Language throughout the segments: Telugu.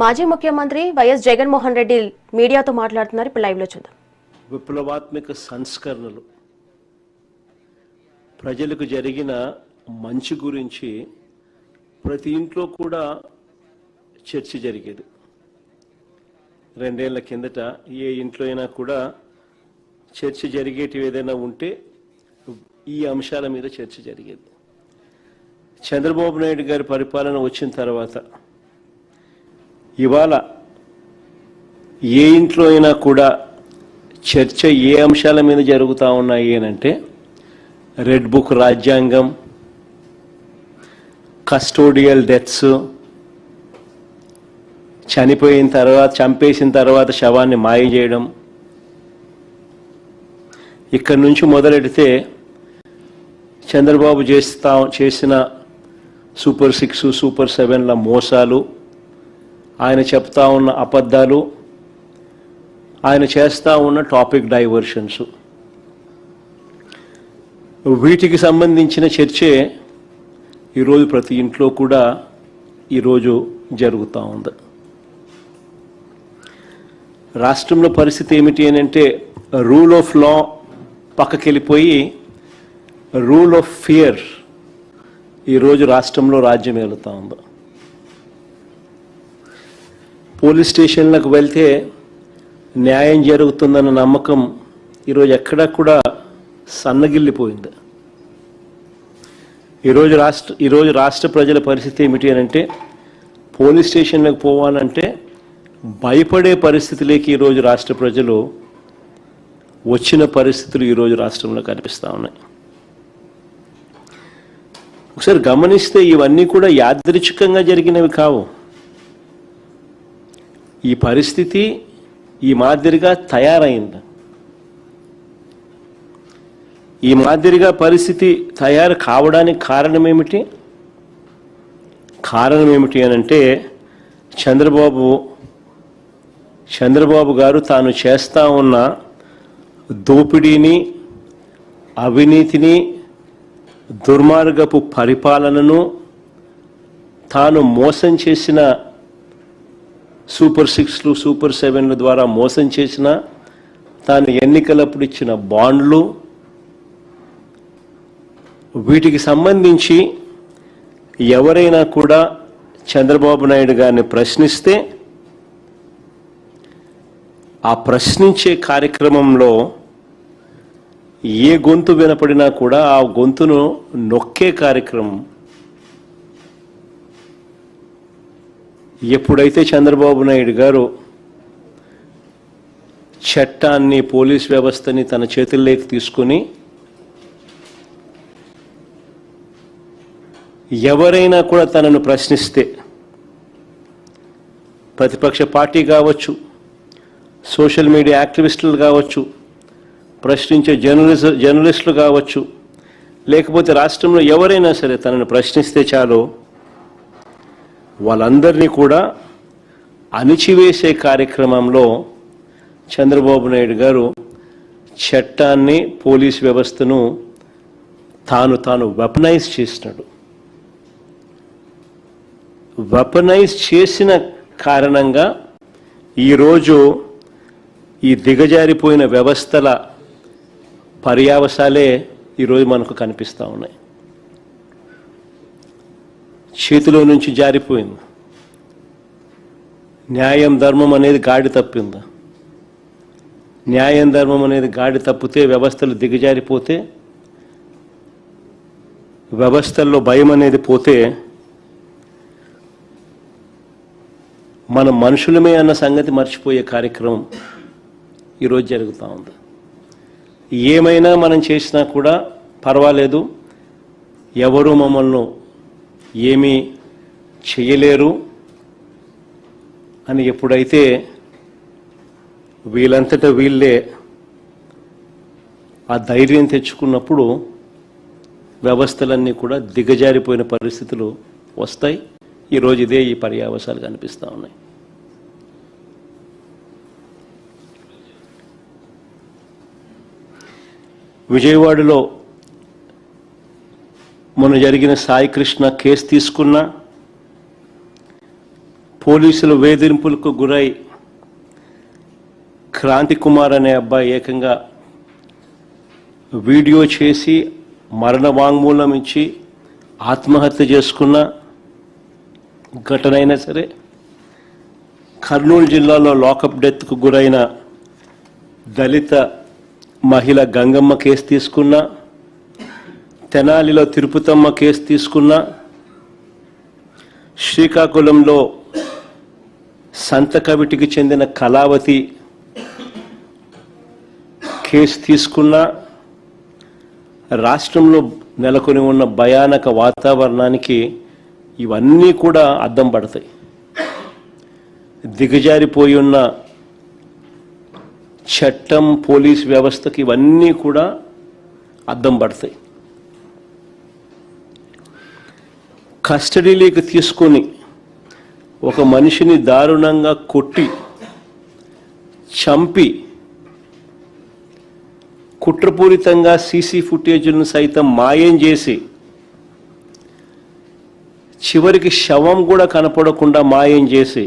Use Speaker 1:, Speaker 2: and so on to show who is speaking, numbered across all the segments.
Speaker 1: మాజీ ముఖ్యమంత్రి వైఎస్ జగన్మోహన్ రెడ్డి మీడియాతో మాట్లాడుతున్నారు. ఇప్పుడు లైవ్ లో చూద్దాం.
Speaker 2: విప్లవాత్మక సంస్కరణలు ప్రజలకు జరిగిన మంచి గురించి ప్రతి ఇంట్లో కూడా చర్చ జరిగేది. 2 ఏళ్ల కిందట ఏ ఇంట్లో అయినా కూడా చర్చ జరిగేటివి ఏదైనా ఉంటే ఈ అంశాల మీద చర్చ జరిగేది. చంద్రబాబు నాయుడు గారి పరిపాలన వచ్చిన తర్వాత ఇవాళ ఏ ఇంట్లో అయినా కూడా చర్చ ఏ అంశాల మీద జరుగుతూ ఉన్నాయి అంటే రెడ్ బుక్ రాజ్యాంగం, కస్టోడియల్ డెత్స్, చంపేసిన తర్వాత శవాన్ని మాయ చేయడం, ఇక్కడి నుంచి మొదలెడితే చంద్రబాబు చేసిన సూపర్ 6, సూపర్ 7ల మోసాలు, ఆయన చెప్తా ఉన్న అబద్ధాలు, ఆయన చేస్తూ ఉన్న టాపిక్ డైవర్షన్స్, వీటికి సంబంధించిన చర్చే ఈరోజు ప్రతి ఇంట్లో కూడా ఈరోజు జరుగుతూ ఉంది. రాష్ట్రంలో పరిస్థితి ఏమిటి అని అంటే రూల్ ఆఫ్ లా పక్కకెళ్ళిపోయి రూల్ ఆఫ్ ఫియర్ ఈరోజు రాష్ట్రంలో రాజ్యం ఏలుతూ ఉంది. పోలీస్ స్టేషన్లకు వెళ్తే న్యాయం జరుగుతుందన్న నమ్మకం ఈరోజు ఎక్కడా కూడా సన్నగిల్లిపోయింది. ఈరోజు రాష్ట్ర ప్రజల పరిస్థితి ఏమిటి అని అంటే పోలీస్ స్టేషన్లకు పోవాలంటే భయపడే పరిస్థితిలోకి ఈరోజు రాష్ట్ర ప్రజలు వచ్చిన పరిస్థితులు ఈరోజు రాష్ట్రంలో కనిపిస్తూ ఉన్నాయి. ఒకసారి గమనిస్తే ఇవన్నీ కూడా యాదృచ్ఛికంగా జరిగినవి కావు. ఈ పరిస్థితి ఈ మాదిరిగా తయారైంది. ఈ మాదిరిగా పరిస్థితి తయారు కావడానికి కారణం ఏమిటి అని అంటే చంద్రబాబు గారు తాను చేస్తా ఉన్న దోపిడీని, అవినీతిని, దుర్మార్గపు పరిపాలనను, తాను మోసం చేసిన సూపర్ 6లు, సూపర్ 7ల ద్వారా మోసం చేసిన, తాను ఎన్నికలప్పుడు ఇచ్చిన బాండ్లు, వీటికి సంబంధించి ఎవరైనా కూడా చంద్రబాబు నాయుడు గారిని ప్రశ్నిస్తే ఆ ప్రశ్నించే కార్యక్రమంలో ఏ గొంతు వినపడినా కూడా ఆ గొంతును నొక్కే కార్యక్రమం. ఎప్పుడైతే చంద్రబాబు నాయుడు గారు చట్టాన్ని, పోలీస్ వ్యవస్థని తన చేతుల్లోకి తీసుకొని ఎవరైనా కూడా తనను ప్రశ్నిస్తే, ప్రతిపక్ష పార్టీ కావచ్చు, సోషల్ మీడియా యాక్టివిస్టులు కావచ్చు, ప్రశ్నించే జర్నలిస్టులు కావచ్చు, లేకపోతే రాష్ట్రంలో ఎవరైనా సరే తనను ప్రశ్నిస్తే చాలు వాళ్ళందరినీ కూడా అణిచివేసే కార్యక్రమంలో చంద్రబాబు నాయుడు గారు చట్టాన్ని, పోలీస్ వ్యవస్థను తాను వెపనైజ్ చేసినాడు. వెపనైజ్ చేసిన కారణంగా ఈరోజు ఈ దిగజారిపోయిన వ్యవస్థల పర్యావసాలే ఈరోజు మనకు కనిపిస్తూ ఉన్నాయి. చేతిలో నుంచి జారిపోయింది. న్యాయం, ధర్మం అనేది గాడి తప్పింది. న్యాయం, ధర్మం అనేది గాడి తప్పితే వ్యవస్థలు దిగజారిపోతే, వ్యవస్థల్లో భయం అనేది పోతే మనం మనుషులమే అన్న సంగతి మర్చిపోయే కార్యక్రమం ఈరోజు జరుగుతూ ఉంది. ఏమైనా మనం చేసినా కూడా పర్వాలేదు, ఎవరు మమ్మల్ని ఏమీ చేయలేరు అని ఎప్పుడైతే వీళ్ళంతటా వీళ్ళే ఆ ధైర్యం తెచ్చుకున్నప్పుడు వ్యవస్థలన్నీ కూడా దిగజారిపోయిన పరిస్థితులు వస్తాయి. ఈరోజు ఈ పర్యావసాలు కనిపిస్తూ ఉన్నాయి. విజయవాడలో మొన్న జరిగిన సాయి కృష్ణ కేసు తీసుకున్నా, పోలీసుల వేధింపులకు గురై క్రాంతి కుమార్ అనే అబ్బాయి ఏకంగా వీడియో చేసి మరణ వాంగ్మూలం ఇచ్చి ఆత్మహత్య చేసుకున్న ఘటన అయినా సరే, కర్నూలు జిల్లాలో లాకప్ డెత్కు గురైన దళిత మహిళ గంగమ్మ కేసు తీసుకున్న, తెనాలిలో తిరుపతమ్మ కేసు తీసుకున్న, శ్రీకాకుళంలో సంతకవిటికి చెందిన కళావతి కేసు తీసుకున్న, రాష్ట్రంలో నెలకొని ఉన్న భయానక వాతావరణానికి ఇవన్నీ కూడా అద్దం పడతాయి. దిగజారిపోయి ఉన్న చట్టం, పోలీస్ వ్యవస్థకి ఇవన్నీ కూడా అద్దం పడతాయి. కస్టడీలోకి తీసుకొని ఒక మనిషిని దారుణంగా కొట్టి చంపి కుట్రపూరితంగా సీసీ ఫుటేజ్ను సైతం మాయం చేసి చివరికి శవం కూడా కనపడకుండా మాయం చేసి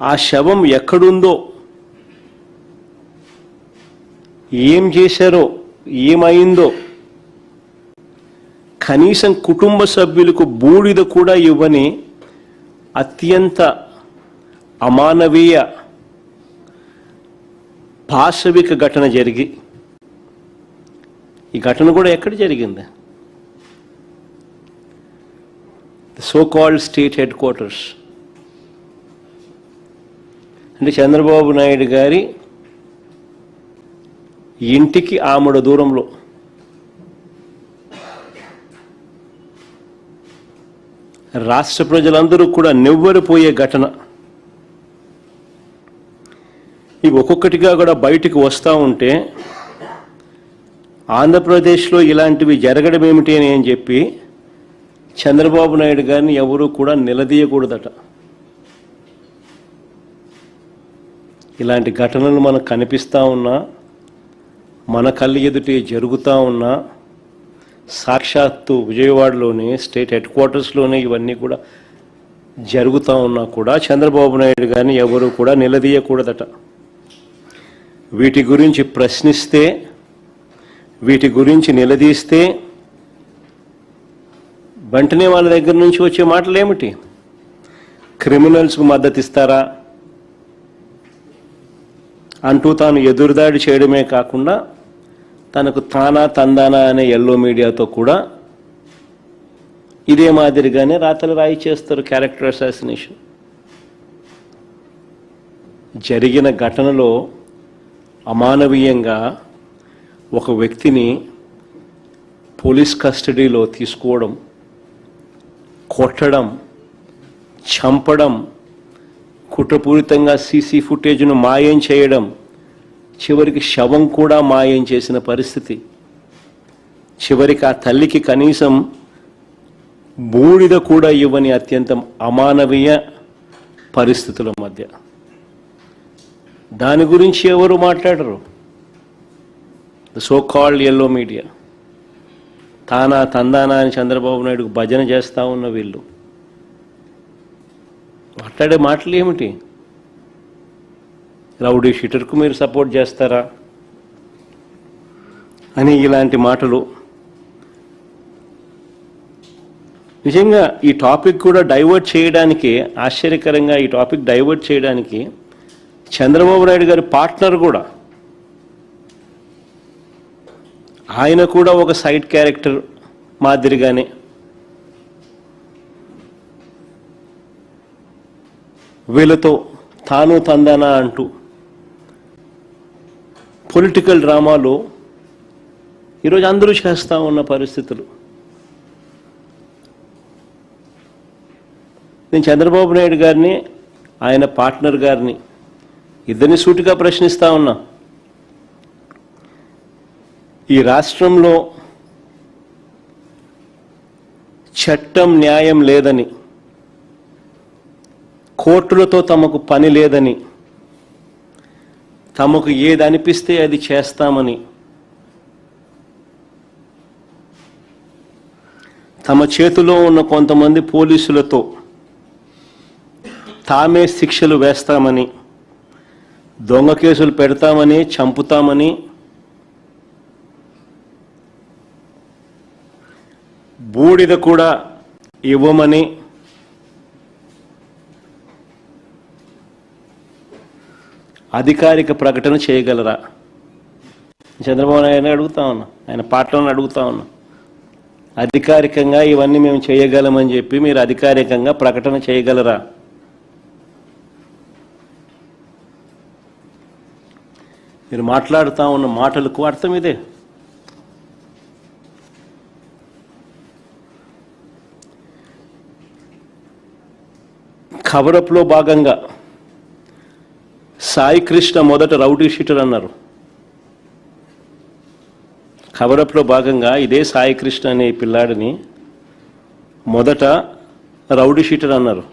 Speaker 2: ఆ శవం ఎక్కడుందో, ఏం చేశారో, ఏమైందో కనీసం కుటుంబ సభ్యులకు బూడిద కూడా ఇవ్వని అత్యంత అమానవీయ పాశవిక ఘటన జరిగి, ఈ ఘటన కూడా ఎక్కడ జరిగింది? So called state head quarters. అంటే చంద్రబాబు నాయుడు గారి ఇంటికి ఆమడ దూరంలో. రాష్ట్ర ప్రజలందరూ కూడా నివ్వెరపోయే ఘటన. ఇవి ఒక్కొక్కటిగా కూడా బయటికి వస్తూ ఉంటే ఆంధ్రప్రదేశ్లో ఇలాంటివి జరగడం ఏమిటి అని చెప్పి చంద్రబాబు నాయుడు గారిని ఎవరూ కూడా నిలదీయకూడదట. ఇలాంటి ఘటనలు మనకు కనిపిస్తూ ఉన్నా, మన కళ్ళ ఎదుటే జరుగుతూ ఉన్నా, సాక్షాత్తు విజయవాడలోనే స్టేట్ హెడ్ క్వార్టర్స్లోనే ఇవన్నీ కూడా జరుగుతూ ఉన్నా కూడా చంద్రబాబు నాయుడు గారిని ఎవరు కూడా నిలదీయకూడదట. వీటి గురించి ప్రశ్నిస్తే, వీటి గురించి నిలదీస్తే వెంటనే వాళ్ళ దగ్గర నుంచి వచ్చే మాటలు ఏమిటి? క్రిమినల్స్కు మద్దతు ఇస్తారా అంటూ తాను ఎదురుదాడి చేయడమే కాకుండా తనకు తానా తందానా అనే ఎల్లో మీడియాతో కూడా ఇదే మాదిరిగానే రాతలు రాయి చేస్తారు. Character assassination. జరిగిన ఘటనలో అమానవీయంగా ఒక వ్యక్తిని పోలీస్ కస్టడీలో తీసుకోవడం, కొట్టడం, చంపడం, కుట్రపూరితంగా సీసీ ఫుటేజ్ను మాయం చేయడం, చివరికి శవం కూడా మాయం చేసిన పరిస్థితి. చివరికి ఆ తల్లికి కనీసం బూడిద కూడా ఇవ్వని అత్యంత అమానవీయ పరిస్థితుల మధ్య. దాని గురించి ఎవరు మాట్లాడరు. The so called yellow media. తానా తందానా అని చంద్రబాబు నాయుడుకు భజన చేస్తూ ఉన్న వీళ్ళు మాట్లాడే మాటలు ఏమిటి? రౌడీ షీటర్కు మీరు సపోర్ట్ చేస్తారా అని ఇలాంటి మాటలు. నిజంగా ఈ టాపిక్ కూడా డైవర్ట్ చేయడానికి, ఆశ్చర్యకరంగా ఈ టాపిక్ డైవర్ట్ చేయడానికి చంద్రబాబు నాయుడు గారి పార్ట్నర్ కూడా, ఆయన కూడా ఒక సైడ్ క్యారెక్టర్ మాదిరిగానే వీళ్ళతో తాను తందానా అంటూ పొలిటికల్ డ్రామాలు ఈరోజు అందరూ చేస్తూ ఉన్న పరిస్థితులు. నేను చంద్రబాబు నాయుడు గారిని, ఆయన పార్ట్నర్ గారిని ఇద్దరిని సూటిగా ప్రశ్నిస్తూ ఉన్నా. ఈ రాష్ట్రంలో చట్టం, న్యాయం లేదని, కోర్టులతో తమకు పని లేదని, తమకు ఏది అనిపిస్తే అది చేస్తామని, తమ చేతిలో ఉన్న కొంతమంది పోలీసులతో తామే శిక్షలు వేస్తామని, దొంగ కేసులు పెడతామని, చంపుతామని, బూడిద కూడా ఇవ్వమని అధికారిక ప్రకటన చేయగలరా? చంద్రబాబు నాయుడు అడుగుతా ఉన్నా, ఆయన పార్టీలను అడుగుతా ఉన్నా. అధికారికంగా ఇవన్నీ మేము చేయగలమని చెప్పి మీరు అధికారికంగా ప్రకటన చేయగలరా? మీరు మాట్లాడుతూ ఉన్న మాటలకు అర్థం ఇదే. కవరప్లో భాగంగా సాయి కృష్ణ మొదట రౌడీ షీటర్ అన్నారు. కవరప్లో భాగంగా ఇదే సాయి కృష్ణ అనే పిల్లాడిని మొదట రౌడీ షీటర్ అన్నారు.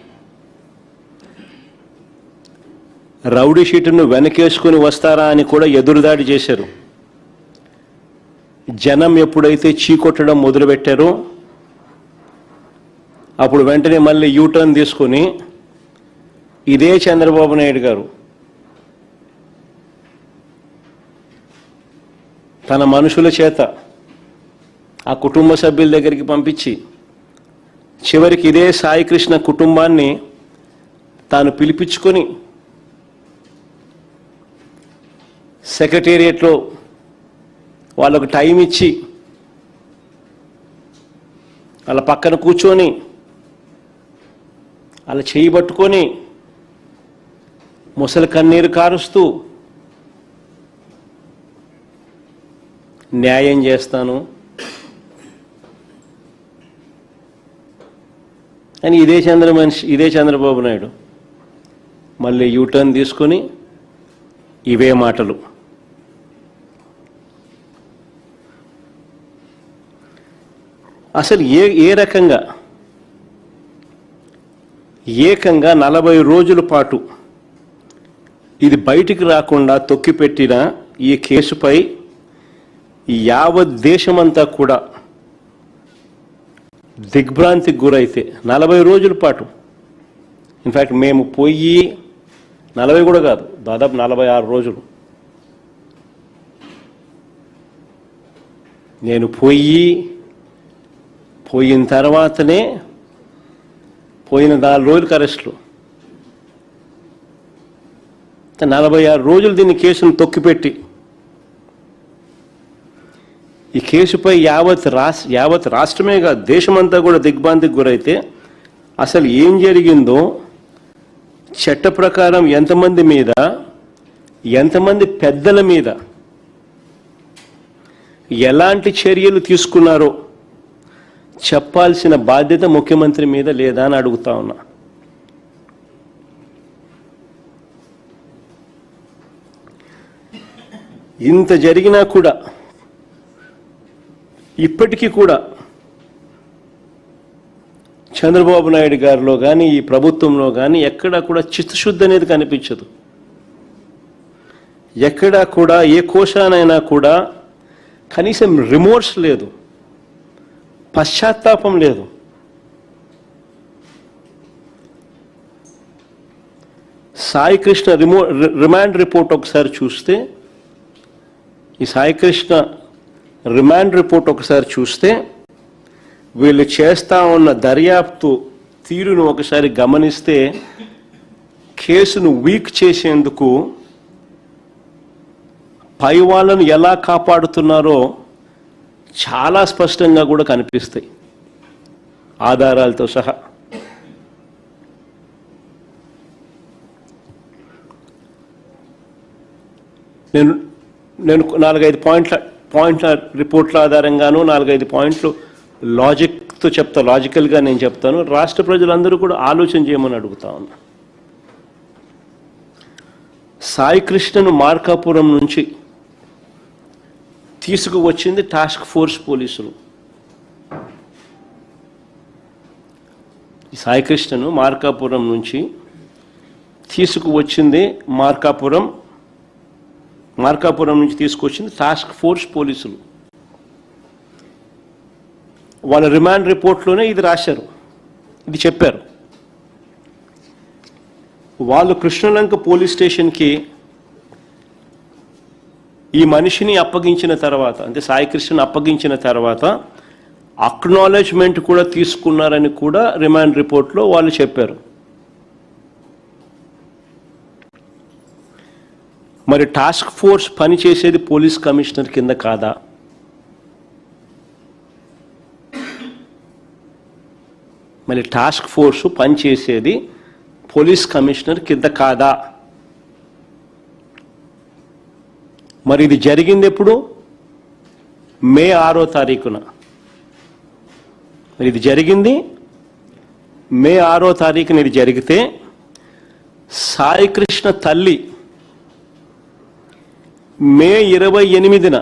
Speaker 2: రౌడీ షీటర్ను వెనకేసుకుని వస్తారా అని కూడా ఎదురుదాడి చేశారు. జనం ఎప్పుడైతే చీకొట్టడం మొదలుపెట్టారో అప్పుడు వెంటనే మళ్ళీ యూటర్న్ తీసుకుని ఇదే చంద్రబాబు నాయుడు గారు తన మనుషుల చేత ఆ కుటుంబ సభ్యుల దగ్గరికి పంపించి చివరికి ఇదే సాయి కృష్ణ కుటుంబాన్ని తాను పిలిపించుకొని సెక్రటేరియట్లో వాళ్ళకు టైం ఇచ్చి వాళ్ళ పక్కన కూర్చొని వాళ్ళ చేయి పట్టుకొని ముసలి కన్నీరు కారుస్తూ న్యాయం చేస్తాను అని ఇదే చంద్రబాబు నాయుడు మళ్ళీ యూటర్న్ తీసుకొని ఇవే మాటలు. అసలు ఏ రకంగా ఏకంగా 40 రోజుల పాటు ఇది బయటికి రాకుండా తొక్కిపెట్టిన ఈ కేసుపై యావత్ దేశమంతా కూడా దిగ్భ్రాంతికి గురైతే 40 రోజుల పాటు, ఇన్ఫ్యాక్ట్ మేము పోయి 40 కూడా కాదు, దాదాపు 46 రోజులు నేను పోయిన తర్వాతనే పోయిన 4 రోజులకు అరెస్టులు, 46 రోజులు దీన్ని కేసును తొక్కిపెట్టి ఈ కేసుపై యావత్ రాష్ట్రమే కాదు దేశమంతా కూడా దిగ్భ్రాంతికి గురైతే అసలు ఏం జరిగిందో, చట్ట ప్రకారం ఎంతమంది మీద, ఎంతమంది పెద్దల మీద ఎలాంటి చర్యలు తీసుకున్నారో చెప్పాల్సిన బాధ్యత ముఖ్యమంత్రి మీద లేదా అని అడుగుతా ఉన్నా. ఇంత జరిగినా కూడా ఇప్పటికీ కూడా చంద్రబాబు నాయుడు గారిలో కానీ ఈ ప్రభుత్వంలో కానీ ఎక్కడా కూడా చిత్తశుద్ధి అనేది కనిపించదు. ఎక్కడా కూడా ఏ కోశానైనా కూడా కనీసం రిమోర్స్ లేదు, పశ్చాత్తాపం లేదు. సాయి కృష్ణ రిమాండ్ రిపోర్ట్ ఒకసారి చూస్తే, ఈ సాయి కృష్ణ రిమాండ్ రిపోర్ట్ ఒకసారి చూస్తే వీళ్ళు చేస్తా ఉన్న దర్యాప్తు తీరును ఒకసారి గమనిస్తే కేసును వీక్ చేసేందుకు పై వాళ్ళను ఎలా కాపాడుతున్నారో చాలా స్పష్టంగా కూడా కనిపిస్తాయి ఆధారాలతో సహా. నేను 4-5 పాయింట్ల రిపోర్ట్ల ఆధారంగాను 4-5 పాయింట్లు లాజిక్తో చెప్తా, లాజికల్గా నేను చెప్తాను. రాష్ట్ర ప్రజలందరూ కూడా ఆలోచన చేయమని అడుగుతా ఉన్నా. సాయి కృష్ణను మార్కాపురం నుంచి తీసుకువచ్చింది టాస్క్ ఫోర్స్ పోలీసులు. ఈ సాయి కృష్ణను మార్కాపురం నుంచి తీసుకువచ్చింది మార్కాపురం నుంచి తీసుకొచ్చింది టాస్క్ ఫోర్స్ పోలీసులు. వాళ్ళ రిమాండ్ రిపోర్ట్లోనే ఇది రాశారు, ఇది చెప్పారు. వాళ్ళు కృష్ణలంక పోలీస్ స్టేషన్కి ఈ మనిషిని అప్పగించిన తర్వాత, అంటే సాయి కృష్ణని అప్పగించిన తర్వాత అక్నాలెడ్జ్మెంట్ కూడా తీసుకున్నారని కూడా రిమాండ్ రిపోర్ట్లో వాళ్ళు చెప్పారు. మరి టాస్క్ ఫోర్స్ పనిచేసేది పోలీస్ కమిషనర్ కింద కాదా? మరి టాస్క్ ఫోర్స్ పనిచేసేది పోలీస్ కమిషనర్ కింద కాదా? మరి ఇది జరిగింది ఎప్పుడు? మే 6వ తారీఖున. మరి ఇది జరిగింది మే 6వ తారీఖున. ఇది జరిగితే సాయి కృష్ణ తల్లి మే 28న,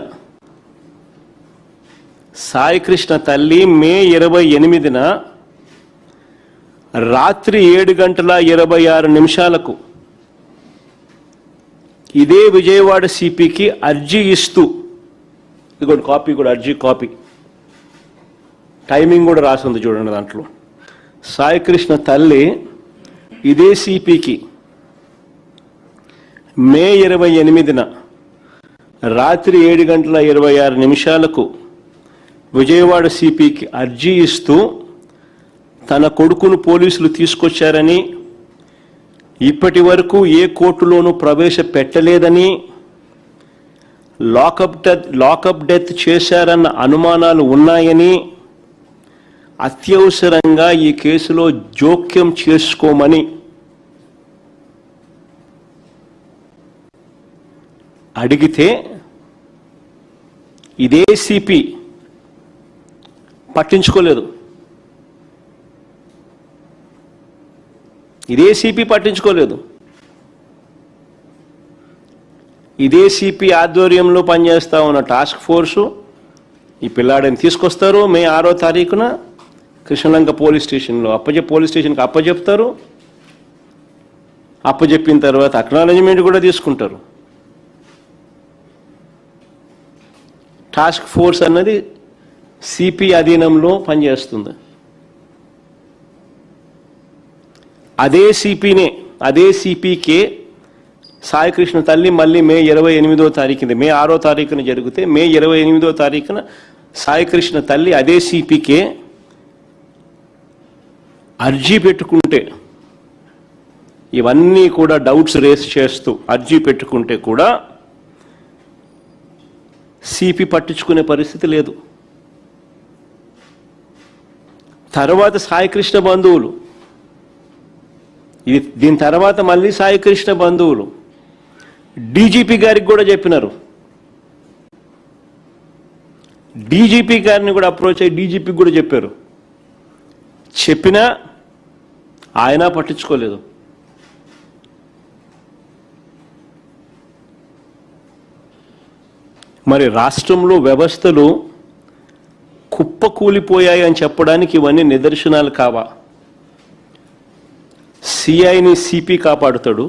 Speaker 2: సాయి కృష్ణ తల్లి మే 28న రాత్రి 7:26 ఇదే విజయవాడ సిపికి అర్జీ ఇస్తూ, ఇది కాపీ కూడా, అర్జీ కాపీ, టైమింగ్ కూడా రాసింది చూడండి దాంట్లో. సాయి కృష్ణ తల్లి ఇదే సిపికి మే 28న రాత్రి 7:26 విజయవాడ సిపికి అర్జీ ఇస్తూ తన కొడుకును పోలీసులు తీసుకొచ్చారని, ఇప్పటి వరకు ఏ కోర్టులోనూ ప్రవేశపెట్టలేదని, లాకప్ డెత్ చేశారన్న అనుమానాలు ఉన్నాయని, అత్యవసరంగా ఈ కేసులో జోక్యం చేసుకోమని అడిగితే ఇదే సిపి పట్టించుకోలేదు. ఇదే సిపి పట్టించుకోలేదు. ఇదే సిపి ఆధ్వర్యంలో పనిచేస్తా ఉన్న టాస్క్ ఫోర్సు ఈ పిల్లాడిని తీసుకొస్తారు. మే 6వ తారీఖున కృష్ణలంక పోలీస్ స్టేషన్లో పోలీస్ స్టేషన్కి అప్పచెప్తారు. అప్పచెప్పిన తర్వాత అక్నాలెడ్జ్మెంట్ కూడా తీసుకుంటారు. టాస్క్ ఫోర్స్ అన్నది సిపి అధీనంలో పనిచేస్తుంది. అదే సిపికే సాయి కృష్ణ తల్లి మళ్ళీ మే 28వ తారీఖున, మే 6వ తారీఖున జరిగితే మే 28వ తారీఖున సాయి కృష్ణ తల్లి అదే సిపికే అర్జీ పెట్టుకుంటే, ఇవన్నీ కూడా డౌట్స్ రేస్ చేస్తూ అర్జీ పెట్టుకుంటే కూడా సిపి పట్టించుకునే పరిస్థితి లేదు. తర్వాత సాయి కృష్ణ బంధువులు, దీని తర్వాత మళ్ళీ సాయి కృష్ణ బంధువులు డీజీపీ గారికి కూడా చెప్పినారు. డీజీపీ గారిని కూడా అప్రోచ్ అయ్యి డీజీపీకి కూడా చెప్పారు. చెప్పినా ఆయన పట్టించుకోలేదు. మరి రాష్ట్రంలో వ్యవస్థలు కుప్పకూలిపోయాయి అని చెప్పడానికి ఇవన్నీ నిదర్శనాలు కావా? సిఐని సిపి కాపాడుతాడు,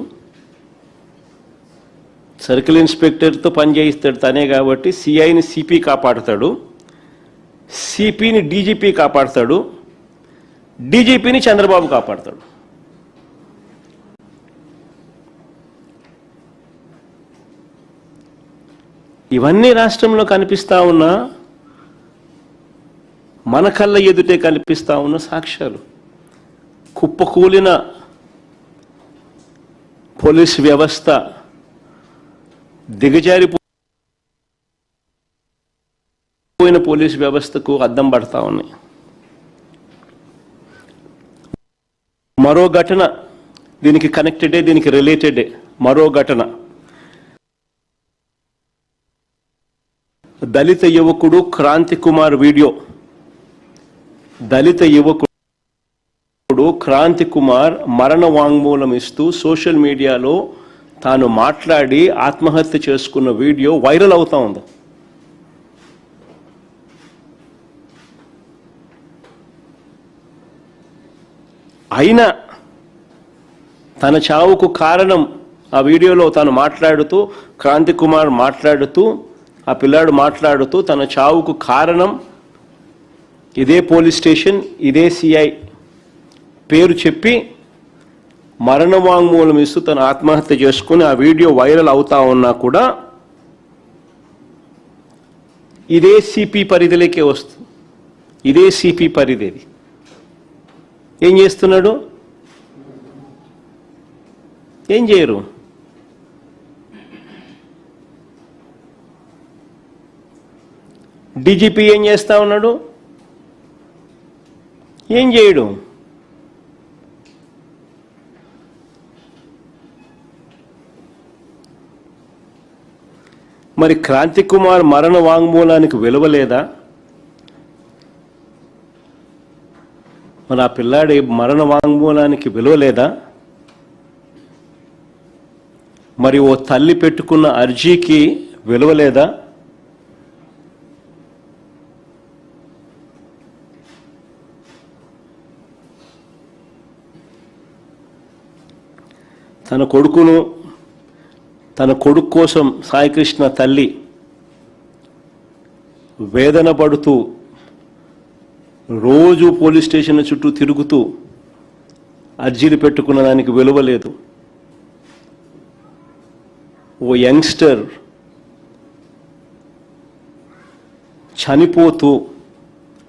Speaker 2: సర్కిల్ ఇన్స్పెక్టర్తో పనిచేయిస్తాడు తనే కాబట్టి సిఐని సిపి కాపాడుతాడు, సిపిని డీజీపీ కాపాడుతాడు, డీజీపీని చంద్రబాబు కాపాడుతాడు. ఇవన్నీ రాష్ట్రంలో కనిపిస్తా ఉన్నా, మన కళ్ళ ఎదుటే కనిపిస్తా ఉన్న సాక్ష్యాలు. కుప్పకూలిన పోలీస్ వ్యవస్థ, దిగజారిపోయిన పోలీస్ వ్యవస్థకు అద్దం పడతా ఉన్నాయి. మరో ఘటన దీనికి కనెక్టెడే, దీనికి రిలేటెడే. మరో ఘటన, దళిత యువకుడు క్రాంతి కుమార్ వీడియో. దళిత యువకుడు క్రాంతి కుమార్ మరణ వాంగ్మూలం ఇస్తూ సోషల్ మీడియాలో తాను మాట్లాడి ఆత్మహత్య చేసుకున్న వీడియో వైరల్ అవుతా ఉంది. అయినా తన చావుకు కారణం, ఆ వీడియోలో తాను మాట్లాడుతూ, క్రాంతి కుమార్ మాట్లాడుతూ, ఆ పిల్లాడు మాట్లాడుతూ తన చావుకు కారణం ఇదే పోలీస్ స్టేషన్, ఇదే సిఐ పేరు చెప్పి మరణ వాంగ్మూలం ఇస్తూ తను ఆత్మహత్య చేసుకుని ఆ వీడియో వైరల్ అవుతా ఉన్నా కూడా ఇదే సిపి పరిధిలోకే వస్తుంది. ఇదే సిపి పరిధి. ఏం చేస్తున్నాడు? ఏం చేయరు. డీజీపీ ఏం చేస్తా ఉన్నాడు? ఏం చేయడు. మరి క్రాంతి కుమార్ మరణ వాంగ్మూలానికి విలువ లేదా? మరి ఆ పిల్లాడి మరణ వాంగ్మూలానికి విలువ లేదా? మరి ఓ తల్లి పెట్టుకున్న అర్జీకి విలువ లేదా? తన కొడుకు కోసం సాయికృష్ణ తల్లి వేదన పడుతూ రోజు పోలీస్ స్టేషన్ చుట్టూ తిరుగుతూ అర్జీలు పెట్టుకున్న దానికి విలువ లేదు. ఓ యంగ్స్టర్ చనిపోతూ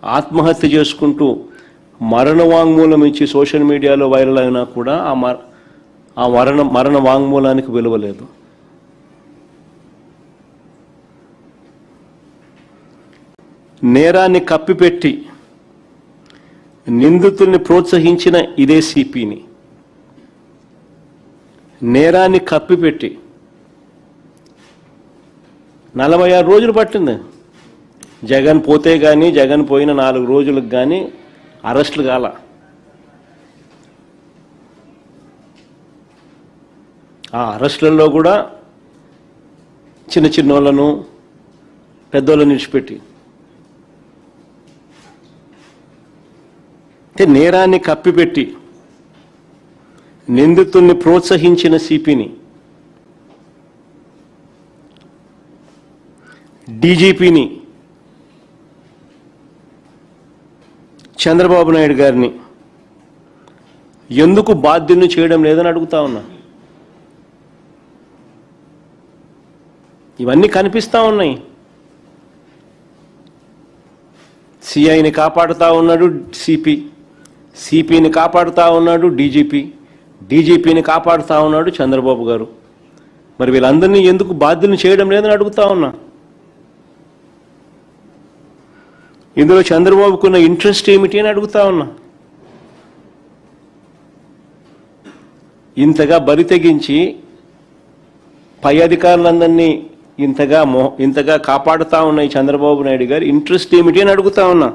Speaker 2: ఆత్మహత్య చేసుకుంటూ మరణ వాంగ్మూలం ఇచ్చి సోషల్ మీడియాలో వైరల్ అయినా కూడా ఆ మరణ వాంగ్మూలానికి విలువ లేదు. నేరాన్ని కప్పిపెట్టి నిందితుల్ని ప్రోత్సహించిన ఇదే సిపిని నేరాన్ని కప్పిపెట్టి 46 రోజులు పట్టింది. జగన్ పోతే కానీ, జగన్ పోయిన 4 రోజులకు కానీ అరెస్టులు కాల. ఆ అరెస్టులలో కూడా చిన్న వాళ్ళను పెద్దోళ్ళని విడిచిపెట్టి నేరాన్ని కప్పిపెట్టి నిందితుల్ని ప్రోత్సహించిన సిపిని, డీజీపీని, చంద్రబాబు నాయుడు గారిని ఎందుకు బాధ్యుల్ని చేయడం లేదని అడుగుతా ఉన్నా. ఇవన్నీ కనిపిస్తా ఉన్నాయి. సిఐని కాపాడుతూ ఉన్నాడు సిపిని కాపాడుతూ ఉన్నాడు డీజీపీని కాపాడుతూ ఉన్నాడు చంద్రబాబు గారు. మరి వీళ్ళందరినీ ఎందుకు బాధ్యులను చేయడం లేదని అడుగుతా ఉన్నా. ఇందులో చంద్రబాబుకున్న ఇంట్రెస్ట్ ఏమిటి అని అడుగుతా ఉన్నా. ఇంతగా బరి తెగించి పై అధికారులందరినీ ఇంతగా కాపాడుతా ఉన్నాయి చంద్రబాబు నాయుడు గారు ఇంట్రెస్ట్ ఏమిటి అని అడుగుతా ఉన్నా.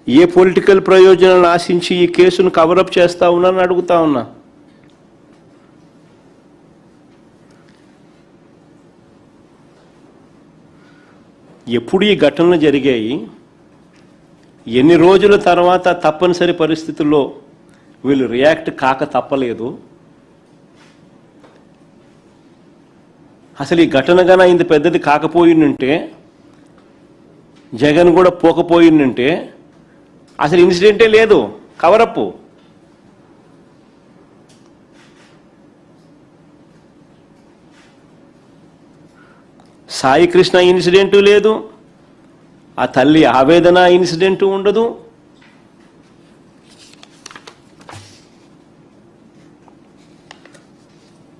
Speaker 2: ఏ పొలిటికల్ ప్రయోజనాలను ఆశించి ఈ కేసును కవరప్ చేస్తా ఉన్నారని అడుగుతా ఉన్నా. ఎప్పుడు ఈ ఘటనలు జరిగాయి, ఎన్ని రోజుల తర్వాత తప్పనిసరి పరిస్థితుల్లో వీళ్ళు రియాక్ట్ కాక తప్పలేదు. అసలు ఈ ఘటన గన ఇంత పెద్దది కాకపోయిందంటే, జగన్ కూడా పోకపోయిందంటే అసలు ఇన్సిడెంటే లేదు, కవరప్పు. సాయికృష్ణ ఇన్సిడెంటు లేదు, ఆ తల్లి ఆవేదన ఇన్సిడెంటు ఉండదు.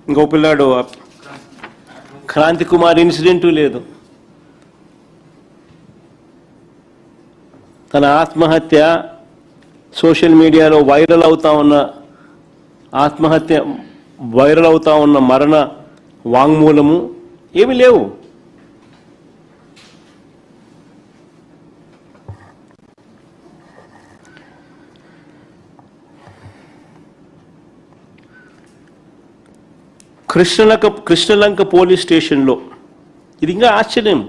Speaker 2: ఇంకో పిల్లాడు క్రాంతి కుమార్ ఇన్సిడెంటు లేదు. తన ఆత్మహత్య సోషల్ మీడియాలో వైరల్ అవుతా ఉన్న మరణ వాంగ్మూలము ఏమీ లేవు. కృష్ణలంక పోలీస్ స్టేషన్లో ఇది ఇంకా ఆశ్చర్యం.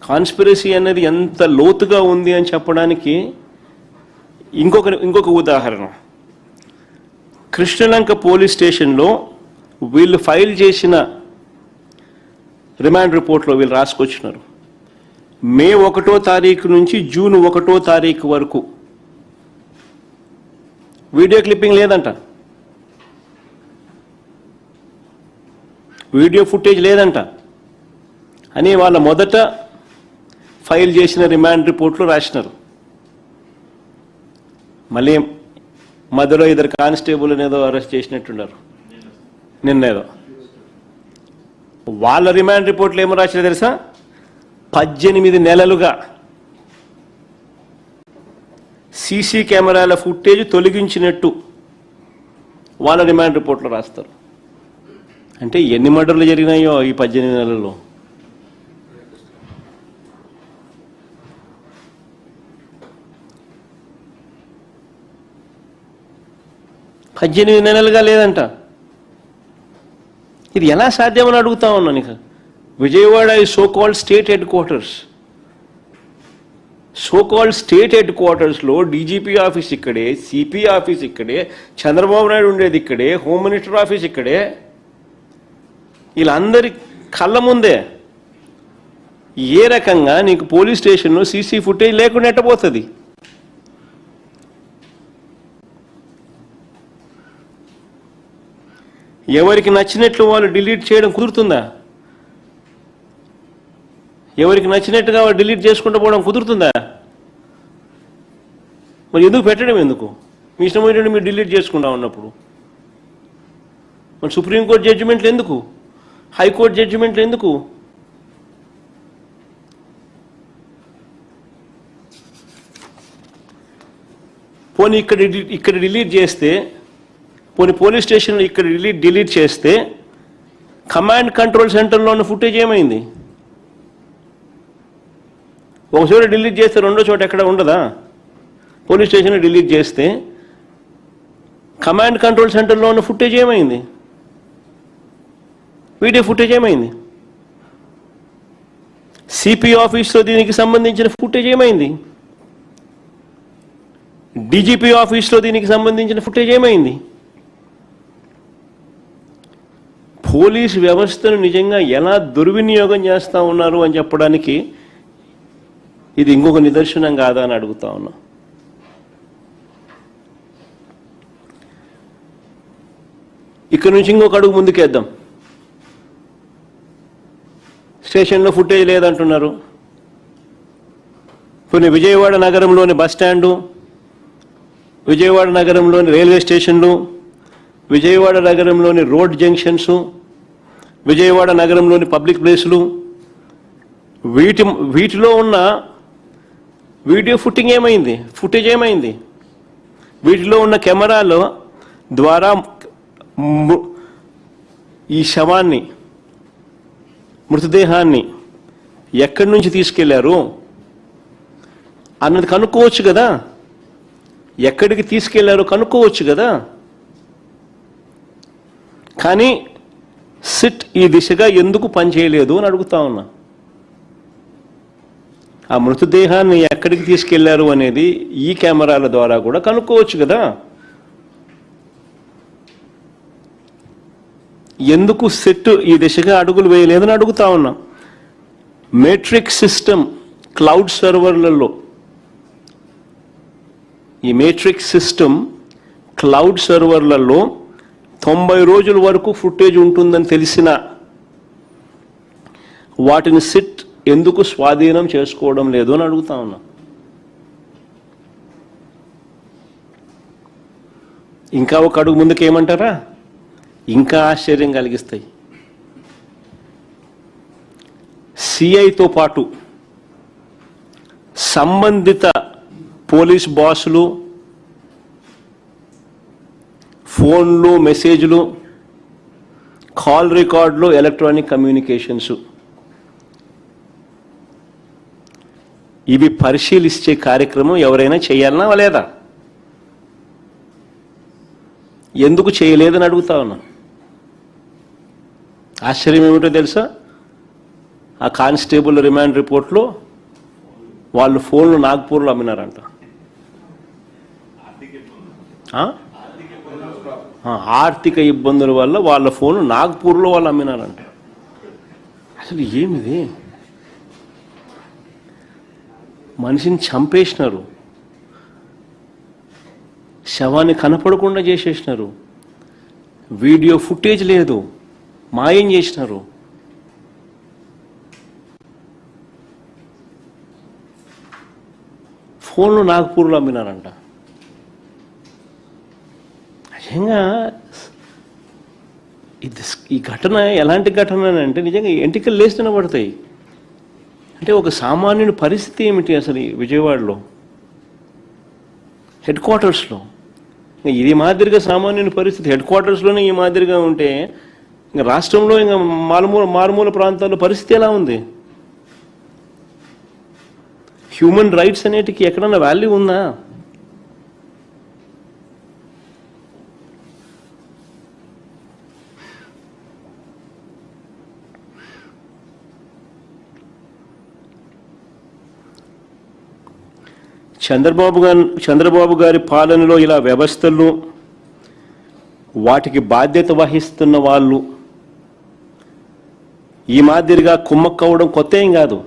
Speaker 2: కాన్స్పిరసీ అనేది ఎంత లోతుగా ఉంది అని చెప్పడానికి ఇంకొక ఉదాహరణ. కృష్ణలంక పోలీస్ స్టేషన్లో వీళ్ళు ఫైల్ చేసిన రిమాండ్ రిపోర్ట్లో వీళ్ళు రాసుకొచ్చినారు. మే 1వ తారీఖు నుంచి జూన్ 1వ తారీఖు వరకు వీడియో క్లిప్పింగ్ లేదంట, వీడియో ఫుటేజ్ లేదంట అని వాళ్ళ మొదట ఫైల్ చేసిన రిమాండ్ రిపోర్ట్లో రాసినారు. మళ్ళీ మధ్యలో ఇద్దరు కానిస్టేబుల్ ఏదో అరెస్ట్ చేసినట్టున్నారు నిన్నేదో. వాళ్ళ రిమాండ్ రిపోర్ట్లో ఏమో రాసినా తెలుసా? 18 నెలలుగా సీసీ కెమెరాల ఫుటేజ్ తొలగించినట్టు వాళ్ళ రిమాండ్ రిపోర్ట్లో రాస్తారు. అంటే ఎన్ని మర్డర్లు జరిగినాయో ఈ 18 నెలల్లో. పద్దెనిమిది నెలలుగా లేదంట. ఇది ఎలా సాధ్యమని అడుగుతా ఉన్నా నీకు. విజయవాడ ఈ so called state head quarters. So called state head క్వార్టర్స్లో డీజీపీ ఆఫీస్ ఇక్కడే, సిపి ఆఫీస్ ఇక్కడే, చంద్రబాబు నాయుడు ఉండేది ఇక్కడే, హోమ్ మినిస్టర్ ఆఫీస్ ఇక్కడే. వీళ్ళందరి కళ్ళ ముందే ఏ రకంగా నీకు పోలీస్ స్టేషన్లో సీసీ ఫుటేజ్ లేకుండా ఎట్టబోతుంది? ఎవరికి నచ్చినట్లు వాళ్ళు డిలీట్ చేయడం కుదురుతుందా? ఎవరికి నచ్చినట్టుగా వాళ్ళు డిలీట్ చేసుకుంటూ పోవడం కుదురుతుందా? మరి ఎందుకు పెట్టడం? ఎందుకు మీ ఇష్టం ఏంటంటే మీరు డిలీట్ చేసుకుంటా ఉన్నప్పుడు? మరి సుప్రీంకోర్టు జడ్జిమెంట్లు ఎందుకు? హైకోర్టు జడ్జిమెంట్లు ఎందుకు? పోనీ ఇక్కడ డిలీట్ చేస్తే, పోనీ పోలీస్ స్టేషన్లో ఇక్కడ డిలీట్ చేస్తే కమాండ్ కంట్రోల్ సెంటర్లో ఉన్న ఫుటేజ్ ఏమైంది? ఒక చోట డిలీట్ చేస్తే రెండో చోట ఎక్కడ ఉండదా? పోలీస్ స్టేషన్లో డిలీట్ చేస్తే కమాండ్ కంట్రోల్ సెంటర్లో ఉన్న ఫుటేజ్ ఏమైంది? వీడియో ఫుటేజ్ ఏమైంది? సిపి ఆఫీస్లో దీనికి సంబంధించిన ఫుటేజ్ ఏమైంది? డీజీపీ ఆఫీస్లో దీనికి సంబంధించిన ఫుటేజ్ ఏమైంది? పోలీసు వ్యవస్థను నిజంగా ఎలా దుర్వినియోగం చేస్తూ ఉన్నారు అని చెప్పడానికి ఇది ఇంకొక నిదర్శనం కాదా అని అడుగుతా ఉన్నా. ఇక్కడ నుంచి ఇంకొక అడుగు ముందుకేద్దాం. స్టేషన్లో ఫుటేజ్ లేదంటున్నారు. కొన్ని విజయవాడ నగరంలోని బస్ స్టాండు, విజయవాడ నగరంలోని రైల్వే స్టేషన్లు, విజయవాడ నగరంలోని రోడ్ జంక్షన్స్, విజయవాడ నగరంలోని పబ్లిక్ ప్లేసులు, వీటిలో ఉన్న వీడియో ఫుటేజ్ ఏమైంది? వీటిలో ఉన్న కెమెరాల ద్వారా ఈ శవాన్ని, మృతదేహాన్ని ఎక్కడి నుంచి తీసుకెళ్లారు అన్నది కనుక్కోవచ్చు కదా? ఎక్కడికి తీసుకెళ్లారో కనుక్కోవచ్చు కదా? కానీ సిట్ ఈ దిశగా ఎందుకు పనిచేయలేదు అని అడుగుతా ఉన్నా. ఆ మృతదేహాన్ని ఎక్కడికి తీసుకెళ్లారు అనేది ఈ కెమెరాల ద్వారా కూడా కనుక్కోవచ్చు కదా? ఎందుకు సిట్ ఈ దిశగా అడుగులు వేయలేదని అడుగుతా ఉన్నా. మేట్రిక్స్ సిస్టమ్ క్లౌడ్ సర్వర్లలో, ఈ మేట్రిక్స్ సిస్టమ్ క్లౌడ్ సర్వర్లలో 90 రోజుల వరకు ఫుటేజ్ ఉంటుందని తెలిసిన వాటిని సిట్ ఎందుకు స్వాధీనం చేసుకోవడం లేదు అని అడుగుతా ఉన్నా. ఇంకా ఒక అడుగు ముందుకు ఏమంటారా? ఇంకా ఆశ్చర్యం కలిగిస్తాయి. సిఐతో పాటు సంబంధిత పోలీస్ బాసులు ఫోన్లు, మెసేజ్లు, కాల్ రికార్డులు, ఎలక్ట్రానిక్ కమ్యూనికేషన్స్ ఇవి పరిశీలించే కార్యక్రమం ఎవరైనా చేయాలనా లేదా? ఎందుకు చేయలేదని అడుగుతా ఉన్నా. ఆశ్చర్యం ఏమిటో తెలుసా? ఆ కానిస్టేబుల్ రిమాండ్ రిపోర్ట్లో వాళ్ళు ఫోన్లు నాగ్పూర్లో అమ్మినారంట. ఆర్థిక ఇబ్బందుల వల్ల వాళ్ళ ఫోన్లు నాగ్పూర్లో వాళ్ళు అమ్మినారంట. అసలు ఏమిది? మనిషిని చంపేసినారు. శవాన్ని కనపడకుండా చేసేసినారు. వీడియో ఫుటేజ్ లేదు, మాయం చేసినారు. ఫోన్లు నాగపూర్లో అమ్మినారంట. నిజంగా ఈ ఘటన ఎలాంటి ఘటన అంటే నిజంగా ఎంటికలు లేస్తూనే పడతాయి. అంటే ఒక సామాన్యుని పరిస్థితి ఏమిటి అసలు ఈ విజయవాడలో హెడ్ క్వార్టర్స్లో? ఇది మాదిరిగా సామాన్యుని పరిస్థితి హెడ్ క్వార్టర్స్లోనే ఈ మాదిరిగా ఉంటే ఇంకా రాష్ట్రంలో ఇంకా మారుమూల ప్రాంతాల్లో పరిస్థితి ఎలా ఉంది? హ్యూమన్ రైట్స్ అనేటికి ఎక్కడన్నా వాల్యూ ఉందా? చంద్రబాబు గారి పాలనలో ఇలా వ్యవస్థలు వాటికి బాధ్యత వహిస్తున్న వాళ్ళు ఈ మాదిరిగా కుమ్మక్కవడం కొత్త ఏం కాదు.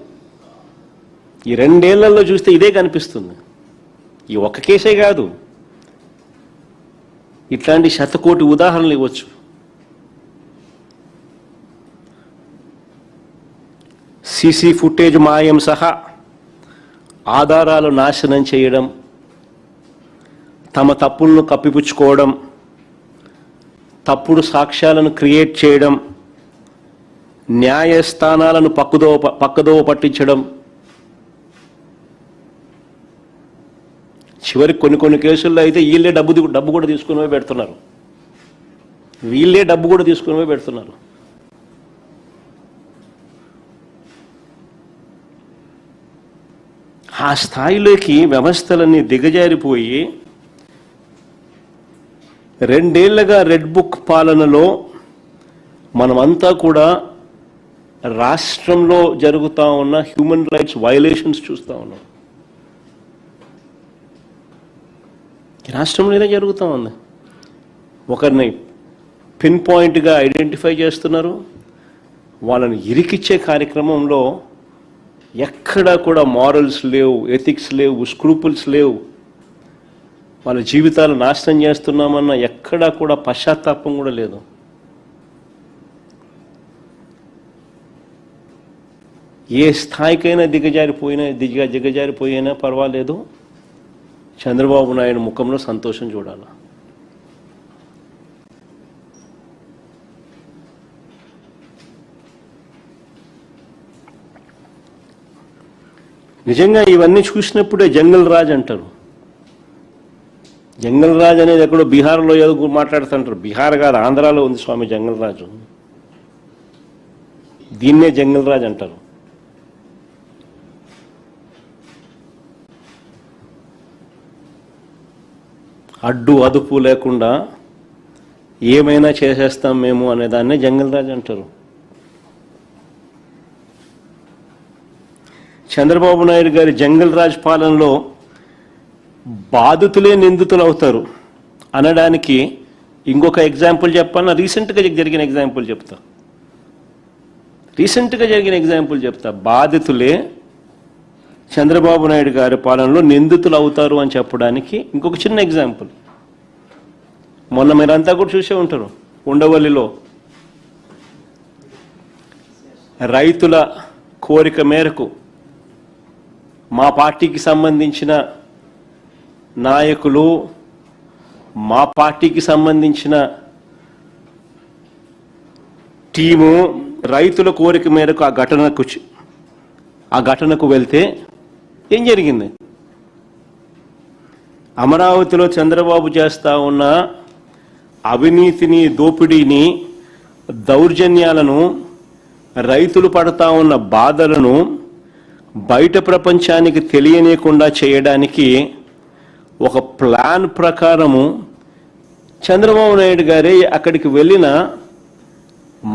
Speaker 2: ఈ 2 ఏళ్లలో చూస్తే ఇదే కనిపిస్తుంది. ఈ ఒక్క కేసే కాదు, ఇట్లాంటి శతకోటి ఉదాహరణలు ఇవ్వచ్చు. సీసీ ఫుటేజ్ మాయం సహా ఆధారాలు నాశనం చేయడం, తమ తప్పులను కప్పిపుచ్చుకోవడం, తప్పుడు సాక్ష్యాలను క్రియేట్ చేయడం, న్యాయస్థానాలను పక్కదోవ పట్టించడం, చివరికి కొన్ని కేసుల్లో అయితే వీళ్ళే డబ్బు కూడా తీసుకుని పోయి పెడుతున్నారు. ఆ స్థాయిలోకి వ్యవస్థలన్నీ దిగజారిపోయి 2 ఏళ్లుగా రెడ్ బుక్ పాలనలో మనమంతా కూడా రాష్ట్రంలో జరుగుతూ ఉన్న హ్యూమన్ రైట్స్ వయలేషన్స్ చూస్తూ ఉన్నాం. రాష్ట్రంలో ఇదే జరుగుతూ ఉంది. ఒకరిని పిన్ పాయింట్గా ఐడెంటిఫై చేస్తున్నారు. వాళ్ళని ఇరికిచ్చే కార్యక్రమంలో ఎక్కడా కూడా మారల్స్ లేవు, ఎథిక్స్ లేవు, స్క్రూపుల్స్ లేవు. వాళ్ళ జీవితాలు నాశనం చేస్తున్నామన్న ఎక్కడా కూడా పశ్చాత్తాపం కూడా లేదు. ఏ స్థాయికైనా దిగజారిపోయినా పర్వాలేదు, చంద్రబాబు నాయుడు ముఖంలో సంతోషం చూడాలి. నిజంగా ఇవన్నీ చూసినప్పుడే జంగల్ రాజ్ అంటారు. జంగల్ రాజ్ అనేది ఎక్కడో బీహార్లో ఏదో మాట్లాడుతుంటారు. బీహార్ కాదు, ఆంధ్రాలో ఉంది స్వామి జంగల్ రాజు. దీన్నే జంగల్ రాజ్ అంటారు. అడ్డు అదుపు లేకుండా ఏమైనా చేసేస్తాం మేము అనేదాన్నే జంగల్ రాజ్ అంటారు. చంద్రబాబు నాయుడు గారి జంగల్ రాజ్ పాలనలో బాధితులే నిందితులు అవుతారు అనడానికి ఇంకొక ఎగ్జాంపుల్ చెప్పాను. రీసెంట్గా జరిగిన ఎగ్జాంపుల్ చెప్తా. బాధితులే చంద్రబాబు నాయుడు గారి పాలనలో నిందితులు అవుతారు అని చెప్పడానికి ఇంకొక చిన్న ఎగ్జాంపుల్. మొన్న మీరంతా కూడా చూసే ఉంటారు, ఉండవల్లిలో రైతుల కోరిక మేరకు మా పార్టీకి సంబంధించిన నాయకులు, మా పార్టీకి సంబంధించిన టీము రైతుల కోరిక మేరకు ఆ ఘటనకు వెళ్తే ఏం జరిగింది? అమరావతిలో చంద్రబాబు చేస్తా ఉన్న అవినీతిని, దోపిడీని, దౌర్జన్యాలను, రైతులు పడతా ఉన్న బాధలను బయట ప్రపంచానికి తెలియనీయకుండా చేయడానికి ఒక ప్లాన్ ప్రకారము చంద్రబాబు నాయుడు గారే అక్కడికి వెళ్ళిన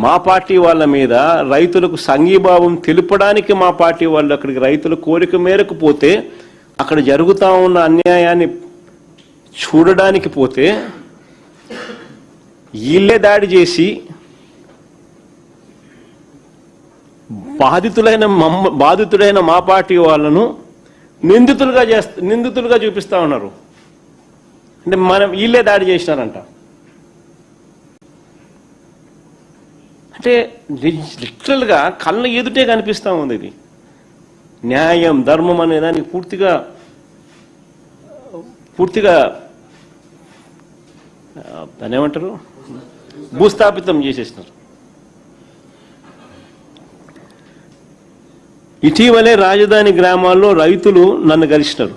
Speaker 2: మా పార్టీ వాళ్ళ మీద రైతులకు సంఘీభావం తెలుపడానికి మా పార్టీ వాళ్ళు అక్కడికి రైతుల కోరిక మేరకు పోతే, అక్కడ జరుగుతూ ఉన్న అన్యాయాన్ని చూడడానికి పోతే వీళ్ళే దాడి చేసి బాధితుడైన మా పార్టీ వాళ్ళను నిందితులుగా చూపిస్తా ఉన్నారు. అంటే మనం వీళ్ళే దాడి చేసినారంట. అంటే లిటరల్గా కళ్ళ ఎదుటే కనిపిస్తూ ఉంది. ఇది న్యాయం ధర్మం అనే దానికి పూర్తిగా దాన్ని ఏమంటారు, భూస్థాపితం చేసేసినారు. ఇటీవలే రాజధాని గ్రామాల్లో రైతులు నన్ను కలిసినారు.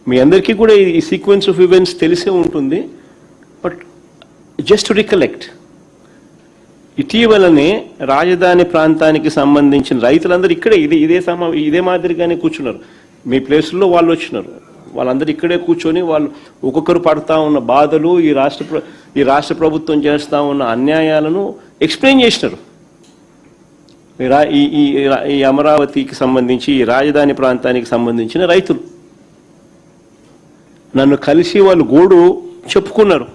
Speaker 2: మీ అందరికీ కూడా ఈ సీక్వెన్స్ ఆఫ్ ఈవెంట్స్ తెలిసే ఉంటుంది. బట్ జస్ట్ టు రికలెక్ట్, ఇటీవలనే రాజధాని ప్రాంతానికి సంబంధించిన రైతులందరూ ఇక్కడే ఇదే మాదిరిగానే కూర్చున్నారు. మీ ప్లేసుల్లో వాళ్ళు వచ్చినారు. వాళ్ళందరూ ఇక్కడే కూర్చొని వాళ్ళు ఒక్కొక్కరు పడతా ఉన్న బాధలు, ఈ రాష్ట్ర ప్రభుత్వం చేస్తూ ఉన్న అన్యాయాలను ఎక్స్ప్లెయిన్ చేసినారు. ఈ అమరావతికి సంబంధించి, ఈ రాజధాని ప్రాంతానికి సంబంధించిన రైతులు నన్ను కలిసి వాళ్ళు గోడు చెప్పుకున్నారు.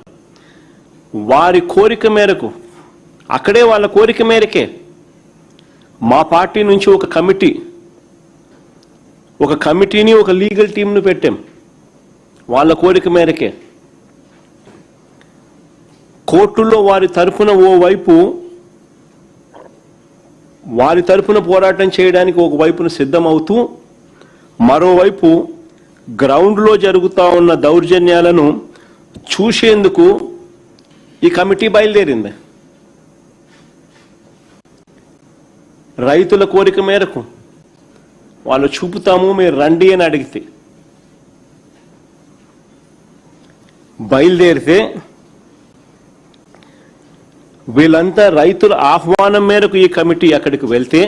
Speaker 2: వారి కోరిక మేరకు, అక్కడే వాళ్ళ కోరిక మేరకే మా పార్టీ నుంచి ఒక కమిటీని ఒక లీగల్ టీంను పెట్టాం. వాళ్ళ కోరిక మేరకే కోర్టుల్లో వారి తరపున పోరాటం చేయడానికి ఒకవైపున సిద్ధమవుతూ, మరోవైపు గ్రౌండ్లో జరుగుతూ ఉన్న దౌర్జన్యాలను చూసేందుకు ఈ కమిటీ బయలుదేరింది. రైతుల కోరిక మేరకు వాళ్ళు చూపుతాము, మీరు రండి అని అడిగితే బయలుదేరితే, వీళ్ళంతా రైతుల ఆహ్వానం మేరకు ఈ కమిటీ అక్కడికి వెళ్తే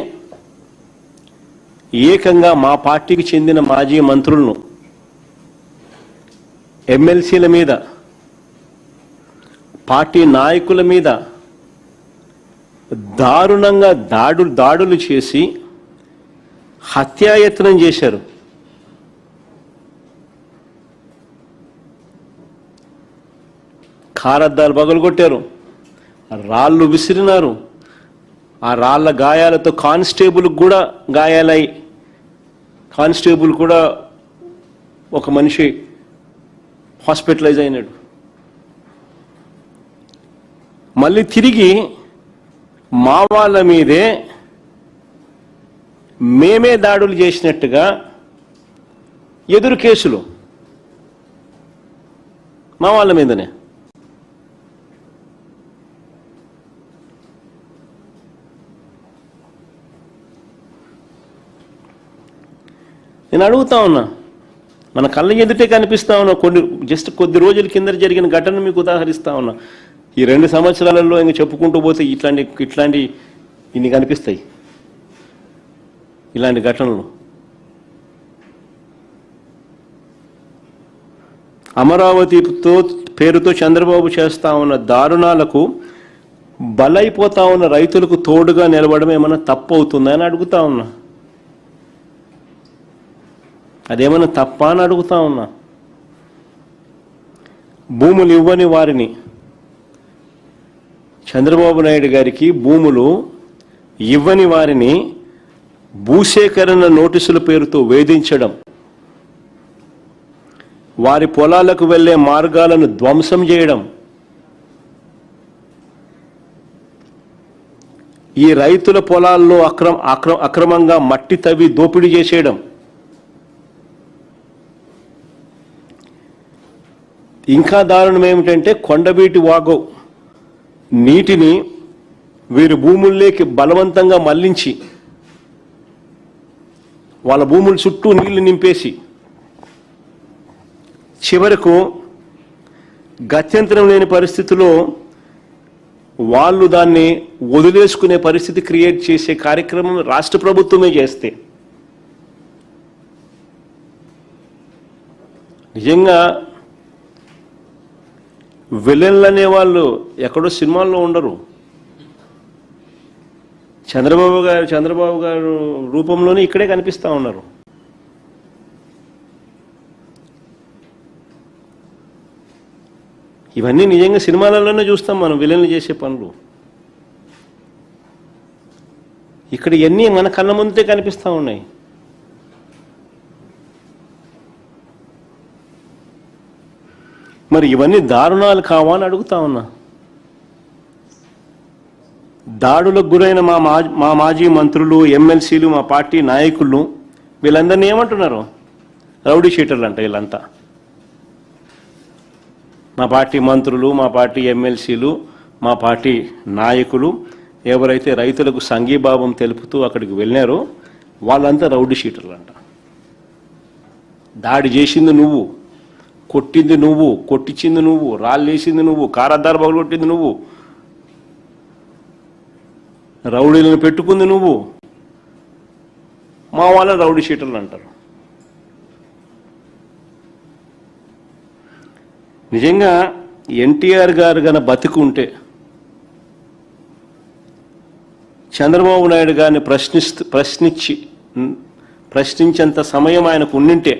Speaker 2: ఏకంగా మా పార్టీకి చెందిన మాజీ మంత్రులను, ఎమ్మెల్సీల మీద, పార్టీ నాయకుల మీద దారుణంగా దాడులు చేసి హత్యాయత్నం చేశారు. కారద్దాలు పగలగొట్టారు, రాళ్ళు విసిరినారు. ఆ రాళ్ల గాయాలతో కానిస్టేబుల్ కూడా గాయాలై, కానిస్టేబుల్ కూడా ఒక మనిషి హాస్పిటలైజ్ అయినాడు. మళ్ళీ తిరిగి మా వాళ్ళ మీదే మేమే దాడులు చేసినట్టుగా ఎదురు కేసులు మా వాళ్ళ మీదనే. నేను అడుగుతా ఉన్నా, మన కళ్ళ ఎదుటే కనిపిస్తా ఉన్నా. కొద్ది రోజుల కింద జరిగిన ఘటన మీకు ఉదాహరిస్తా ఉన్నా. ఈ 2 సంవత్సరాలలో ఇంక చెప్పుకుంటూ పోతే ఇట్లాంటి ఇన్ని కనిపిస్తాయి, ఇలాంటి ఘటనలు. అమరావతితో పేరుతో చంద్రబాబు చేస్తా ఉన్న దారుణాలకు బలైపోతా ఉన్న రైతులకు తోడుగా నిలబడడం ఏమన్నా తప్పు అవుతుందా అని అడుగుతా ఉన్నా. అదేమన్నా తప్ప అని అడుగుతా ఉన్నా. భూములు ఇవ్వని వారిని, చంద్రబాబు నాయుడు గారికి భూములు ఇవ్వని వారిని భూసేకరణ నోటీసుల పేరుతో వేధించడం, వారి పొలాలకు వెళ్లే మార్గాలను ధ్వంసం చేయడం, ఈ రైతుల పొలాల్లో అక్రమంగా మట్టి తవ్వి దోపిడీ చేసేయడం, ఇంకా దారుణం ఏమిటంటే కొండవీటి వాగు నీటిని వీరి భూముల్లోకి బలవంతంగా మళ్లించి వాళ్ళ భూముల చుట్టూ నీళ్లు నింపేసి చివరకు గత్యంతరం లేని పరిస్థితిలో వాళ్ళు దాన్ని వదిలేసుకునే పరిస్థితి క్రియేట్ చేసే కార్యక్రమం రాష్ట్ర ప్రభుత్వమే చేస్తే నిజంగా విలన్లు అనే వాళ్ళు ఎక్కడో సినిమాల్లో ఉండరు. చంద్రబాబు గారు రూపంలోనే ఇక్కడే కనిపిస్తూ ఉన్నారు. ఇవన్నీ నిజంగా సినిమాలలోనే చూస్తాం మనం, విలన్లు చేసే పనులు. ఇక్కడ ఇవన్నీ మన కళ్ళ ముందే కనిపిస్తూ ఉన్నాయి. మరి ఇవన్నీ దారుణాలు కావా అని అడుగుతా ఉన్నా. దాడులకు గురైన మా మాజీ మంత్రులు, ఎమ్మెల్సీలు, మా పార్టీ నాయకులు వీళ్ళందరినీ ఏమంటున్నారు? రౌడీ షీటర్లు అంట వీళ్ళంతా. మా పార్టీ మంత్రులు, మా పార్టీ ఎమ్మెల్సీలు, మా పార్టీ నాయకులు ఎవరైతే రైతులకు సంఘీభావం తెలుపుతూ అక్కడికి వెళ్ళారో వాళ్ళంతా రౌడీ షీటర్లు అంట. దాడి చేసింది నువ్వు, కొట్టింది నువ్వు, కొట్టించింది నువ్వు, రాళ్ళేసింది నువ్వు, కారద్దారు పగలు కొట్టింది నువ్వు, రౌడీలను పెట్టుకుంది నువ్వు. మా వాళ్ళ రౌడీ షీటర్లు అంటారు. నిజంగా ఎన్టీఆర్ గారు గన బతికుంటే చంద్రబాబు నాయుడు గారిని ప్రశ్నించేంత సమయం ఆయనకు ఉండింటే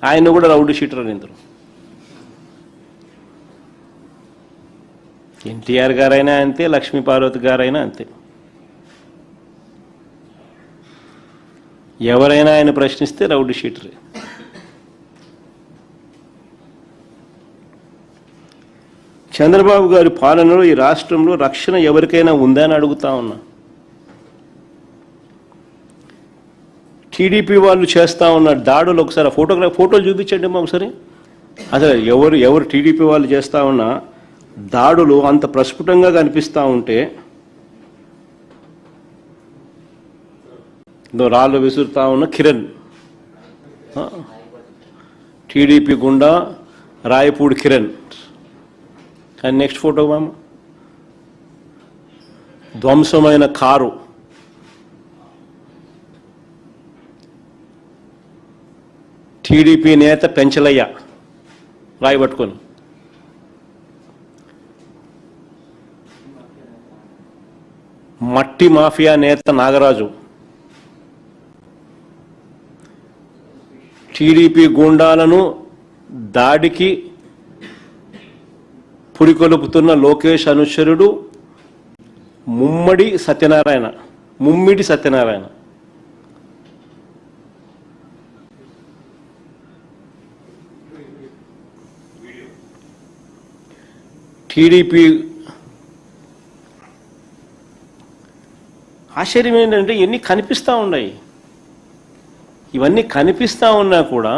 Speaker 2: ఆయన కూడా రౌడీ షీటర్ అనేందరు. ఎన్టీఆర్ గారైనా అంతే, లక్ష్మీపార్వతి గారైనా అంతే. ఎవరైనా ఆయన ప్రశ్నిస్తే రౌడీ షీటరే. చంద్రబాబు గారి పాలనలో ఈ రాష్ట్రంలో రక్షణ ఎవరికైనా ఉందా అని అడుగుతా ఉన్నా. టీడీపీ వాళ్ళు చేస్తా ఉన్న దాడులు ఒకసారి ఫోటోలు చూపించండి మా ఒకసారి. అసలు ఎవరు టీడీపీ వాళ్ళు చేస్తా ఉన్న దాడులు అంత ప్రస్ఫుటంగా కనిపిస్తూ ఉంటే, రాళ్ళు విసురుతా ఉన్న కిరణ్, టీడీపీ గుండా Rayapudi Kiran. And next photo మామ, ధ్వంసమైన కారు, టీడీపీ నేత పెంచలయ్య రాయబట్టుకొని, మట్టి మాఫియా నేత నాగరాజు, టీడీపీ గూండాలను దాడికి పురికొలుపుతున్న లోకేష్ అనుచరుడు ముమ్మిడి సత్యనారాయణ. టీడీపీ ఆశ్చర్యం ఏంటంటే ఇవన్నీ కనిపిస్తూ ఉన్నాయి. ఇవన్నీ కనిపిస్తూ ఉన్నా కూడా